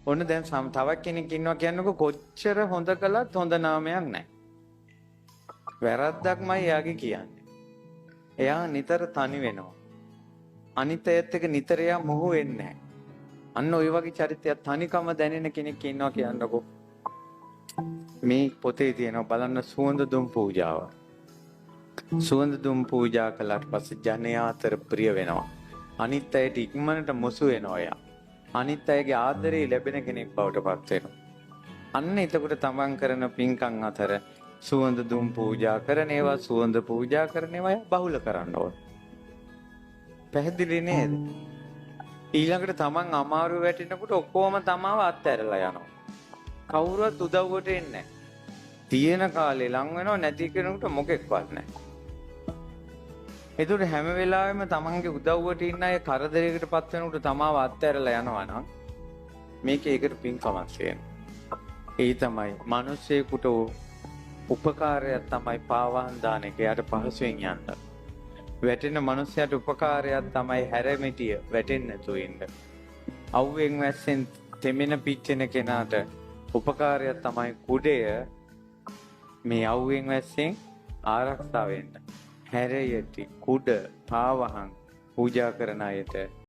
ඔන්න දැන් තවක් කෙනෙක් ඉන්නවා කියන්නකො කොච්චර හොඳ කළත් හොඳ නාමයක් නැහැ. වැරද්දක්මයි එයාගේ කියන්නේ. එයා නිතර තනි වෙනවා. අනිත් අයත් එක්ක නිතර එයා මොහු වෙන්නේ නැහැ. අන්න ওই වගේ චරිතයක් තනිකම දැනෙන කෙනෙක් ඉන්නවා කියන්නකො. මේ පොතේ තියෙනවා බලන්න සුවඳ දුම් පූජාව. සුවඳ දුම් පූජා කළාට පස්සේ ජනයා අතර ප්‍රිය වෙනවා. අනිත් අයට ඉක්මනට මුසු වෙනවා එයා. අනිත් අයගේ ආදරේ ලැබෙන කෙනෙක් බවට පත් වෙනවා. අන්න එතකොට තමන් කරන පින්කම් අතර සුවඳ දුම් පූජා කරන ඒවා සුවඳ පූජා කරන ඒවා බහුල කරන්න ඕන. පැහැදිලි නේද? ඊළඟට තමන් අමාරු වැටෙනකොට ඔක්කොම තමාව අත්හැරලා යනවා. කවුරුවත් උදව්වට එන්නේ නැහැ. තියෙන කාලේ ලං වෙනව නැති කෙනෙකුට මොකෙක්වත් නැහැ. ඒතකොට හැම වෙලාවෙම තමන්ගේ උදව්වට ඉන්න අය කරදරයකටපත් වෙනකොට තමාව අත්හැරලා යනවා නම් මේක ඒකට පින්කමක් වෙනවා. ඒ තමයි මිනිස්සෙකුට උපකාරයක් තමයි පාවහන් දාන එක. යාට පහසුවෙන් යන්න. වැටෙන මිනිස්සයාට උපකාරයක් තමයි හැරමිටිය වැටෙන්නේ නැතුව ඉන්න. අවුවෙන් වැස්සෙන් තෙමෙන පිච්චෙන කෙනාට උපකාරයක් තමයි කුඩය මේ අවුවෙන් වැස්සෙන් ආරක්ෂා වෙන්න. හැරයටි කුඩ පාවහන් පූජා කරන අයට